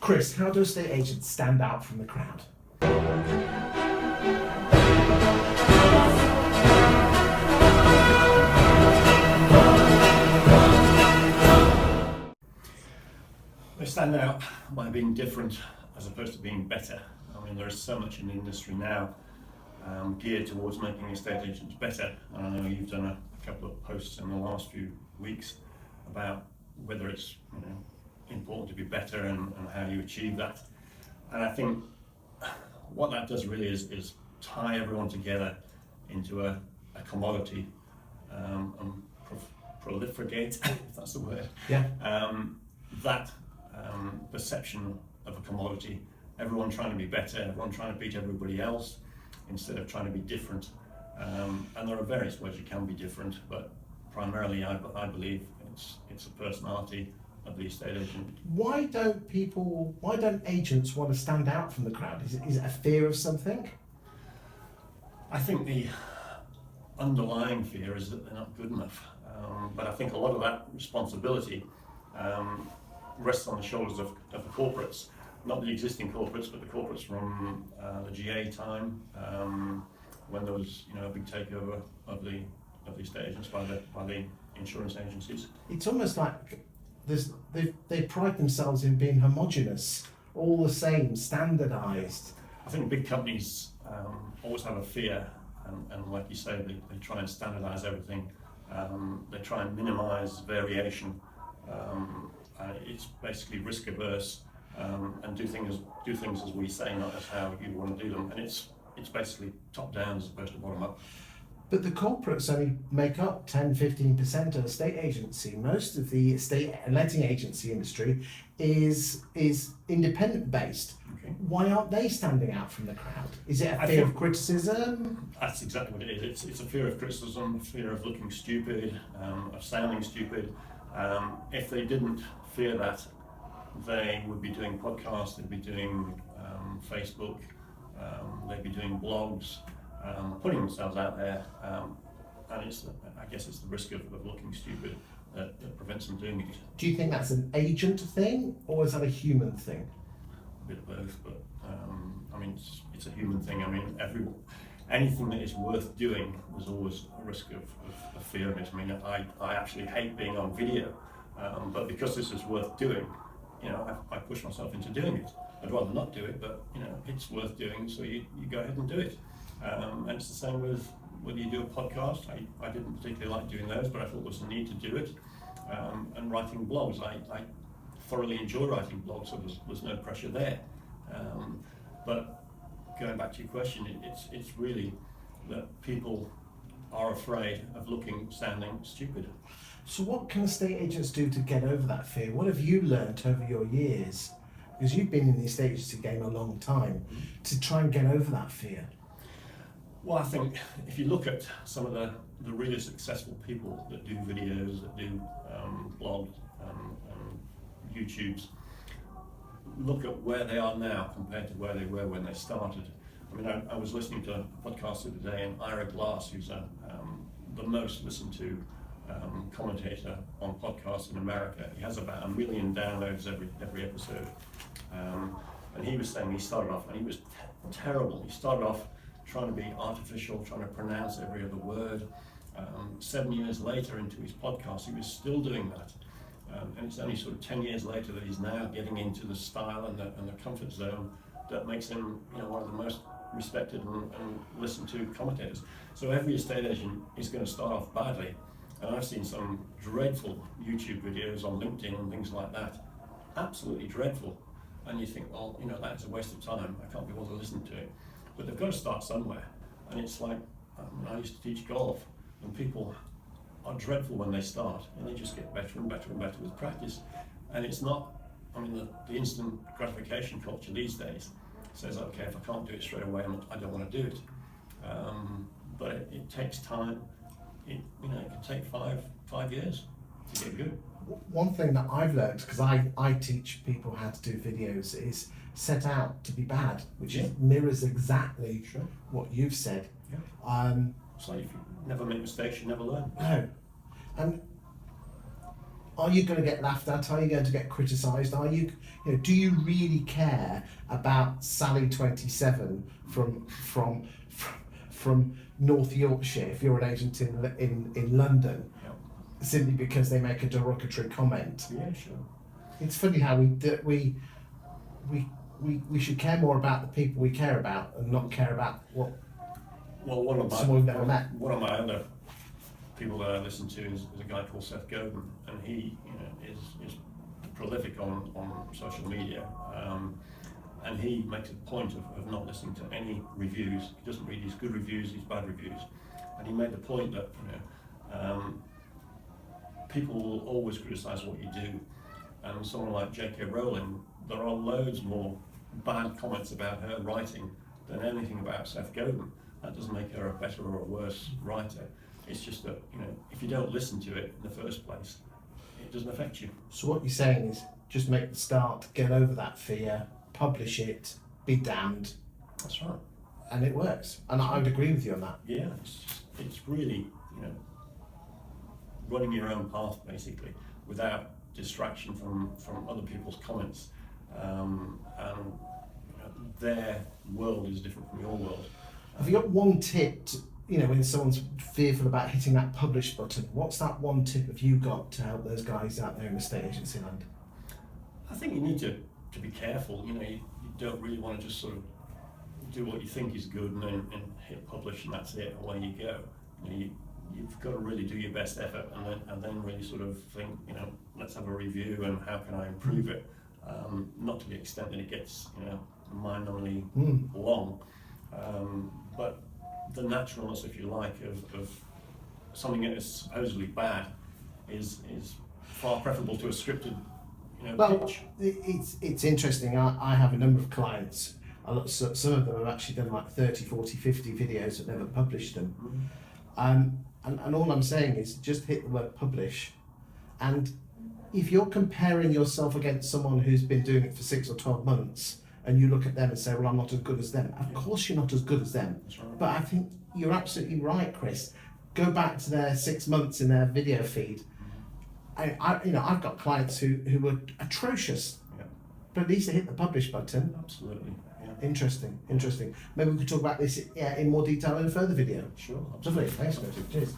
Chris, how do estate agents stand out from the crowd? They stand out by being different as opposed to being better. I mean, there is so much in the industry now geared towards making estate agents better. And I know you've done a couple of posts in the last few weeks about whether it's important to be better and how you achieve that. And I think what that does really is tie everyone together into a commodity and proliferate, if that's the word. Yeah. That perception of a commodity, everyone trying to be better, everyone trying to beat everybody else instead of trying to be different. And there are various ways you can be different, but primarily I believe it's a personality of the estate agent. Why don't agents want to stand out from the crowd? Is it a fear of something? I think the underlying fear is that they're not good enough. But I think a lot of that responsibility rests on the shoulders of the corporates, not the existing corporates, but the corporates from the GA time, when there was a big takeover of the estate agents by the insurance agencies. It's almost like they pride themselves in being homogenous, all the same, standardised. I think big companies always have a fear, and like you say, they try and standardise everything. They try and minimise variation. It's basically risk averse, and do things as we say, not as how you want to do them. And it's basically top down as opposed to bottom up. But the corporates only make up 10-15% of estate agency. Most of the estate and letting agency industry is independent based. Okay. Why aren't they standing out from the crowd? Is it a fear of criticism? That's exactly what it is. It's a fear of criticism, a fear of looking stupid, of sounding stupid. If they didn't fear that, they would be doing podcasts, they'd be doing Facebook, they'd be doing blogs, putting themselves out there, and I guess it's the risk of looking stupid that prevents them doing it. Do you think that's an agent thing, or is that a human thing? A bit of both, but I mean, it's a human thing. I mean, anything that is worth doing, there's always a risk of fear in it. I mean, I actually hate being on video, but because this is worth doing, I push myself into doing it. I'd rather not do it, but it's worth doing, so you go ahead and do it. And it's the same with whether you do a podcast. I didn't particularly like doing those, but I thought there was a need to do it. And writing blogs, I thoroughly enjoy writing blogs, so there's no pressure there. But going back to your question, it's really that people are afraid of sounding stupid. So what can estate agents do to get over that fear? What have you learnt over your years, because you've been in the estate agency game a long time, to try and get over that fear? Well, I think if you look at some of the really successful people that do videos, that do blogs, YouTubes, look at where they are now compared to where they were when they started. I mean, I was listening to a podcast the other day, and Ira Glass, who's the most listened to commentator on podcasts in America. He has about 1 million downloads every episode. And he was saying he started off, and he was terrible. He started off trying to be artificial, trying to pronounce every other word. 7 years later into his podcast, he was still doing that. And it's only sort of 10 years later that he's now getting into the style and the comfort zone that makes him one of the most respected and listened to commentators. So every estate agent is going to start off badly. And I've seen some dreadful YouTube videos on LinkedIn and things like that. Absolutely dreadful. And you think, well, that's a waste of time. I can't be bothered to listen to it. But they've got to start somewhere. And it's like, I used to teach golf, and people are dreadful when they start, and they just get better and better and better with practice. And it's not, the instant gratification culture these days says, okay, if I can't do it straight away, I don't want to do it. But it takes time. It can take five years to get good. One thing that I've learned, because I teach people how to do videos, is set out to be bad, which mirrors exactly what you've said. It's like if you never make mistakes, you never learn. No. And Are you going to get laughed at? Are you going to get criticised? Are you, do you really care about Sally 27 from North Yorkshire if you're an agent in London, Yeah. simply because they make a derogatory comment? Yeah, sure. It's funny how we should care more about the people we care about and not care about what Well, someone we've never met. one of my other people that I listen to is a guy called Seth Godin, and he is prolific on social media, and he makes a point of not listening to any reviews. He doesn't read his good reviews, his bad reviews, and he made the point that people will always criticise what you do, and someone like J.K. Rowling, there are loads more bad comments about her writing than anything about Seth Godin. That doesn't make her a better or a worse writer. It's just that, if you don't listen to it in the first place, it doesn't affect you. So what you're saying is just make the start, get over that fear, publish it, be damned, That's right. and it works. And I would agree with you on that. Yeah, it's really, running your own path basically, without distraction from other people's comments. And their world is different from your world. Have you got one tip to, when someone's fearful about hitting that publish button, what's that one tip have you got to help those guys out there in estate agency land? I think you need to be careful. You don't really want to just sort of do what you think is good and then hit publish and that's it, away you go. You've got to really do your best effort and then really sort of think, let's have a review and how can I improve it. Not to the extent that it gets, mind-numbingly long, but the naturalness, if you like, of something that is supposedly bad is far preferable to a scripted, pitch. It's interesting. I have a number of clients. Some of them have actually done like 30, 40, 50 videos but never published them. And all I'm saying is just hit the word publish, and if you're comparing yourself against someone who's been doing it for 6 or 12 months and you look at them and say, well, I'm not as good as them, of course you're not as good as them. That's right. But I think you're absolutely right, Chris. Go back to their 6 months in their video feed. I've got clients who were atrocious, Yeah. but at least they hit the publish button. Absolutely. Yeah. Interesting. Maybe we could talk about this in more detail in a further video. Sure. Lovely, Absolutely. thanks, Chris. Cheers.